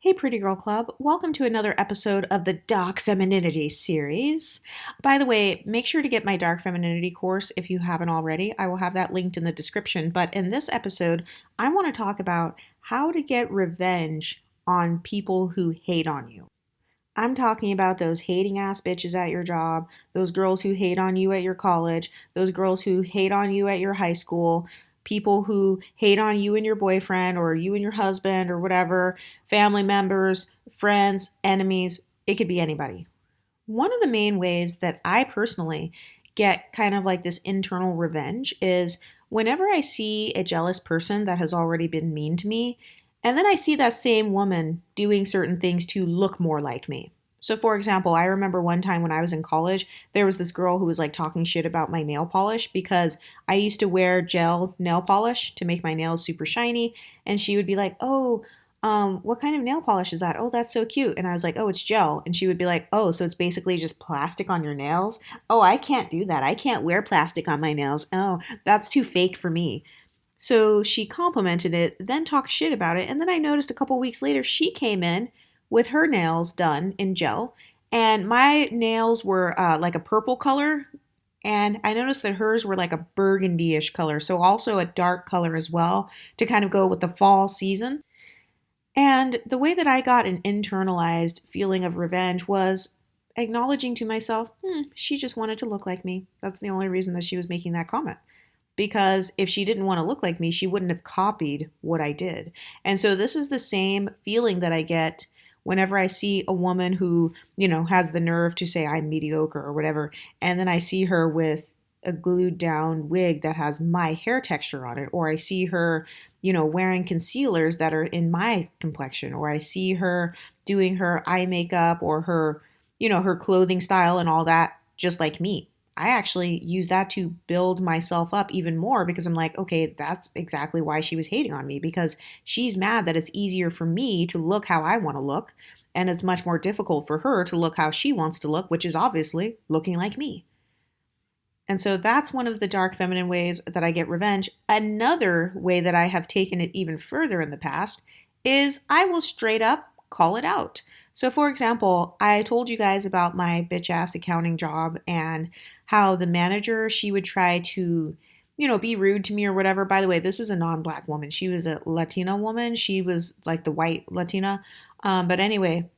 Hey, Pretty Girl Club. Welcome to another episode of the Dark Femininity series. By the way, make sure to get my Dark Femininity course if you haven't already. I will have that linked in the description. But in this episode, I want to talk about how to get revenge on people who hate on you. I'm talking about those hating ass bitches at your job, those girls who hate on you at your college, those girls who hate on you at your high school, people who hate on you and your boyfriend or you and your husband or whatever, family members, friends, enemies. It could be anybody. One of the main ways that I personally get kind of like this internal revenge is whenever I see a jealous person that has already been mean to me, and then I see that same woman doing certain things to look more like me. So, for example, I remember one time when I was in college, there was this girl who was like talking shit about my nail polish because I used to wear gel nail polish to make my nails super shiny. And she would be like, "Oh, what kind of nail polish is that? Oh, that's so cute." And I was like, "Oh, it's gel." And she would be like, "Oh, so it's basically just plastic on your nails? Oh, I can't do that. I can't wear plastic on my nails. Oh, that's too fake for me." So she complimented it, then talked shit about it, and then I noticed a couple weeks later she came in with her nails done in gel, and my nails were like a purple color, and I noticed that hers were like a burgundy-ish color, so also a dark color as well to kind of go with the fall season. And the way that I got an internalized feeling of revenge was acknowledging to myself, she just wanted to look like me. That's the only reason that she was making that comment, because if she didn't want to look like me, she wouldn't have copied what I did. And so this is the same feeling that I get whenever I see a woman who, has the nerve to say I'm mediocre or whatever, and then I see her with a glued down wig that has my hair texture on it, or I see her, wearing concealers that are in my complexion, or I see her doing her eye makeup or her, her clothing style and all that just like me. I actually use that to build myself up even more because I'm like, okay, that's exactly why she was hating on me, because she's mad that it's easier for me to look how I want to look, and it's much more difficult for her to look how she wants to look, which is obviously looking like me. And so that's one of the dark feminine ways that I get revenge. Another way that I have taken it even further in the past is I will straight up call it out. So, for example, I told you guys about my bitch ass accounting job and how the manager, she would try to, be rude to me or whatever. By the way, this is a non black woman. She was a Latina woman. She was like the white Latina. But anyway,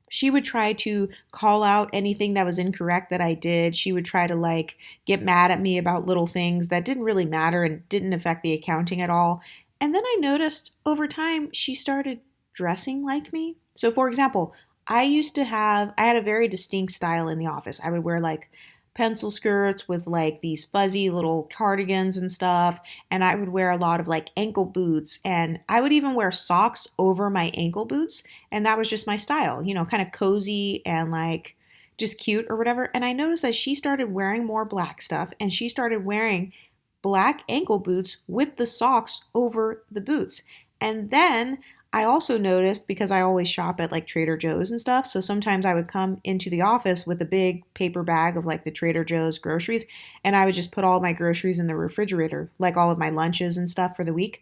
she would try to call out anything that was incorrect that I did. She would try to like get mad at me about little things that didn't really matter and didn't affect the accounting at all. And then I noticed over time she started dressing like me. So for example, I had a very distinct style in the office. I would wear like pencil skirts with like these fuzzy little cardigans and stuff, and I would wear a lot of like ankle boots, and I would even wear socks over my ankle boots, and that was just my style, kind of cozy and like just cute or whatever. And I noticed that she started wearing more black stuff, and she started wearing black ankle boots with the socks over the boots. And then I also noticed, because I always shop at like Trader Joe's and stuff, so sometimes I would come into the office with a big paper bag of like the Trader Joe's groceries, and I would just put all my groceries in the refrigerator, like all of my lunches and stuff for the week.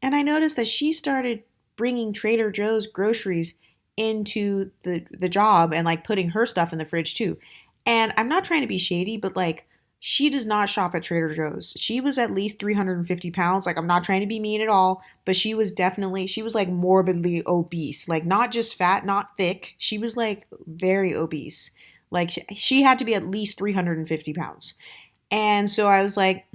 And I noticed that she started bringing Trader Joe's groceries into the job and like putting her stuff in the fridge too. And I'm not trying to be shady, but like she does not shop at Trader Joe's. She was at least 350 pounds. Like, I'm not trying to be mean at all, but she was like morbidly obese. Like, not just fat, not thick. She was like very obese. Like, she had to be at least 350 pounds. And so I was like,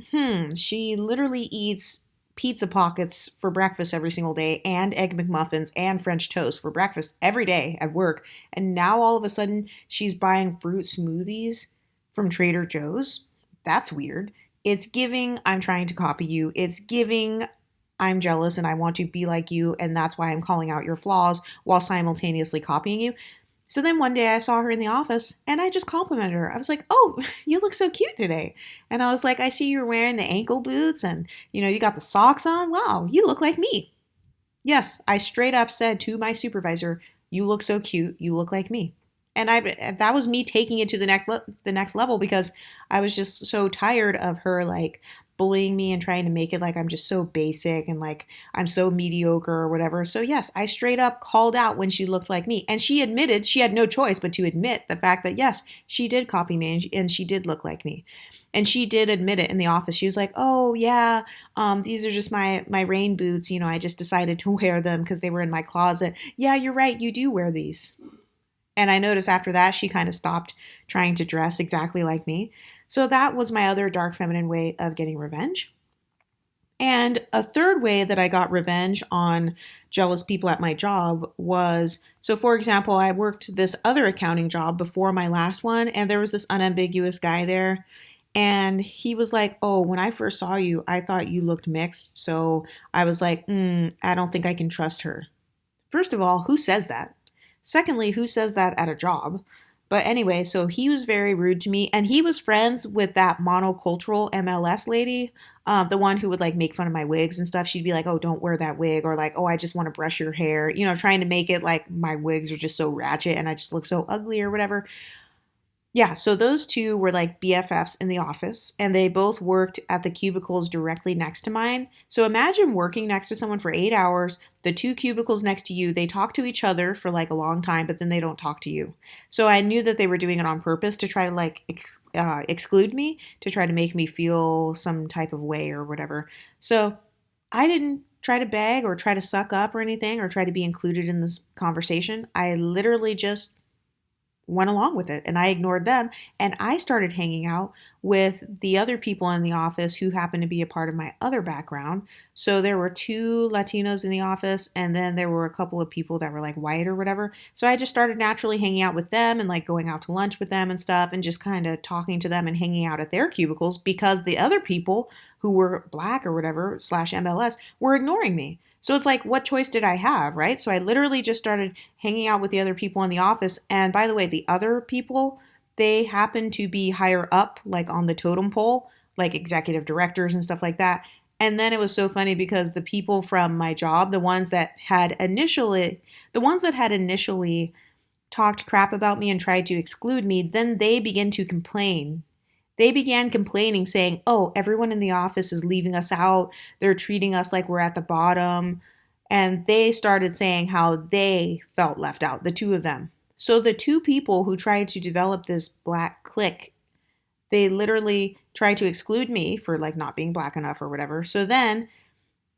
she literally eats pizza pockets for breakfast every single day and egg McMuffins and French toast for breakfast every day at work. And now all of a sudden she's buying fruit smoothies from Trader Joe's. That's weird. It's giving I'm trying to copy you. It's giving I'm jealous and I want to be like you, and that's why I'm calling out your flaws while simultaneously copying you. So then one day I saw her in the office and I just complimented her. I was like, "Oh, you look so cute today." And I was like, "I see you're wearing the ankle boots and, you got the socks on. Wow, you look like me." Yes, I straight up said to my supervisor, "You look so cute. You look like me." And that was me taking it to the next level, because I was just so tired of her like bullying me and trying to make it like I'm just so basic and like I'm so mediocre or whatever. So, yes, I straight up called out when she looked like me. And she admitted she had no choice but to admit the fact that, yes, she did copy me and she did look like me. And she did admit it in the office. She was like, "Oh yeah, these are just my rain boots. You know, I just decided to wear them because they were in my closet. Yeah, you're right. You do wear these." And I noticed after that, she kind of stopped trying to dress exactly like me. So that was my other dark feminine way of getting revenge. And a third way that I got revenge on jealous people at my job was so, for example, I worked this other accounting job before my last one, and there was this unambiguous guy there. And he was like, "Oh, when I first saw you, I thought you looked mixed." So I was like, I don't think I can trust her. First of all, who says that? Secondly, who says that at a job? But anyway, so he was very rude to me, and he was friends with that monocultural MLS lady, the one who would like make fun of my wigs and stuff. She'd be like, "Oh, don't wear that wig," or like, "Oh, I just want to brush your hair," trying to make it like my wigs are just so ratchet and I just look so ugly or whatever. Yeah, so those two were like BFFs in the office, and they both worked at the cubicles directly next to mine. So imagine working next to someone for 8 hours, the two cubicles next to you, they talk to each other for like a long time, but then they don't talk to you. So I knew that they were doing it on purpose to try to like exclude me, to try to make me feel some type of way or whatever. So I didn't try to beg or try to suck up or anything or try to be included in this conversation. I literally just went along with it and I ignored them and I started hanging out with the other people in the office who happened to be a part of my other background. So there were two Latinos in the office and then there were a couple of people that were like white or whatever. So I just started naturally hanging out with them and like going out to lunch with them and stuff and just kind of talking to them and hanging out at their cubicles because the other people who were black or whatever slash MLS were ignoring me. So it's like, what choice did I have, right? So I literally just started hanging out with the other people in the office. And by the way, the other people, they happen to be higher up, like on the totem pole, like executive directors and stuff like that. And then it was so funny because the people from my job, the ones that had initially talked crap about me and tried to exclude me, then they began to complain. They began complaining, saying, "Oh, everyone in the office is leaving us out. They're treating us like we're at the bottom." And they started saying how they felt left out, the two of them. So the two people who tried to develop this black clique, they literally tried to exclude me for like not being black enough or whatever. So then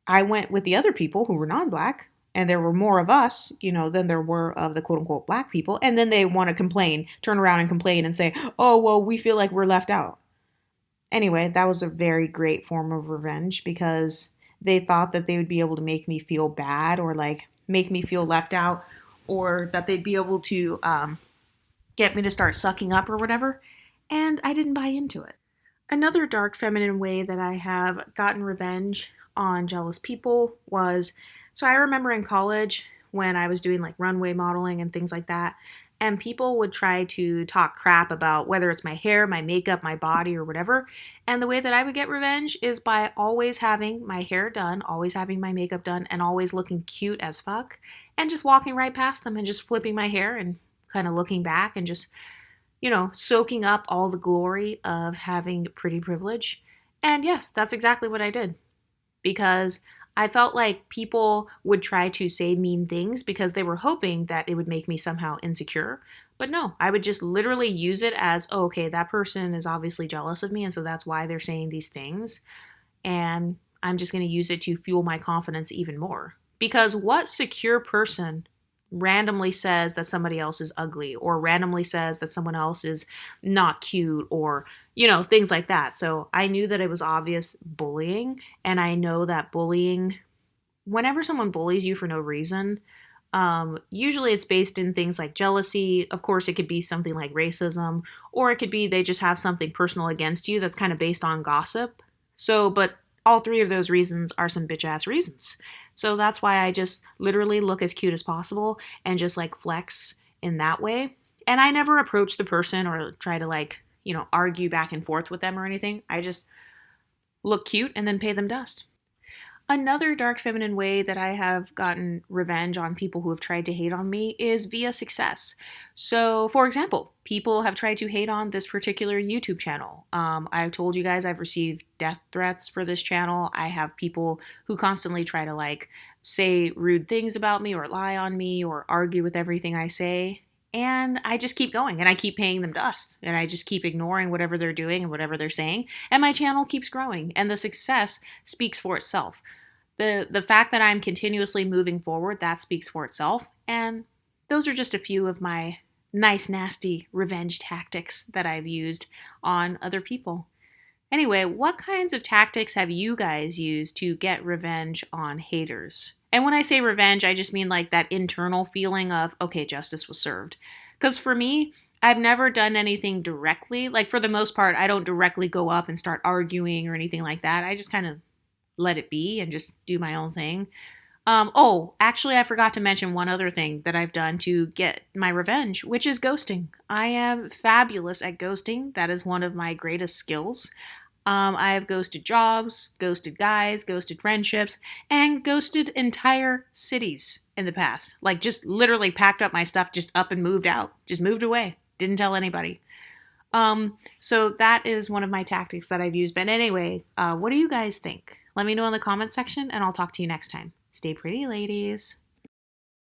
I went with the other people who were non-black, and there were more of us, than there were of the quote unquote black people. And then they want to complain, turn around and complain and say, "Oh, well, we feel like we're left out." Anyway, that was a very great form of revenge because they thought that they would be able to make me feel bad or like make me feel left out or that they'd be able to get me to start sucking up or whatever. And I didn't buy into it. Another dark feminine way that I have gotten revenge on jealous people was so I remember in college when I was doing like runway modeling and things like that, and people would try to talk crap about whether it's my hair, my makeup, my body, or whatever. And the way that I would get revenge is by always having my hair done, always having my makeup done, and always looking cute as fuck, and just walking right past them and just flipping my hair and kind of looking back and just soaking up all the glory of having pretty privilege. And yes, that's exactly what I did. Because I felt like people would try to say mean things because they were hoping that it would make me somehow insecure. But no, I would just literally use it as, oh, okay, that person is obviously jealous of me, and so that's why they're saying these things. And I'm just going to use it to fuel my confidence even more. Because what secure person randomly says that somebody else is ugly or randomly says that someone else is not cute or things like that. So I knew that it was obvious bullying, and I know that bullying, whenever someone bullies you for no reason, usually it's based in things like jealousy. Of course, it could be something like racism, or it could be they just have something personal against you that's kind of based on gossip. So, but all three of those reasons are some bitch ass reasons. So that's why I just literally look as cute as possible and just like flex in that way. And I never approach the person or try to like, argue back and forth with them or anything. I just look cute and then pay them dust. Another dark feminine way that I have gotten revenge on people who have tried to hate on me is via success. So, for example, people have tried to hate on this particular YouTube channel. I've told you guys I've received death threats for this channel. I have people who constantly try to say rude things about me or lie on me or argue with everything I say. And I just keep going and I keep paying them dust and I just keep ignoring whatever they're doing and whatever they're saying. And my channel keeps growing and the success speaks for itself. The fact that I'm continuously moving forward, that speaks for itself. And those are just a few of my nice, nasty revenge tactics that I've used on other people. Anyway, what kinds of tactics have you guys used to get revenge on haters? And when I say revenge, I just mean like that internal feeling of, okay, justice was served. Because for me, I've never done anything directly. Like for the most part, I don't directly go up and start arguing or anything like that. I just kind of let it be and just do my own thing. Actually, I forgot to mention one other thing that I've done to get my revenge, which is ghosting. I am fabulous at ghosting. That is one of my greatest skills. I have ghosted jobs, ghosted guys, ghosted friendships, and ghosted entire cities in the past. Like, just literally packed up my stuff, just up and moved out, just moved away, didn't tell anybody. So that is one of my tactics that I've used. But anyway, what do you guys think? Let me know in the comments section and I'll talk to you next time. Stay pretty, ladies.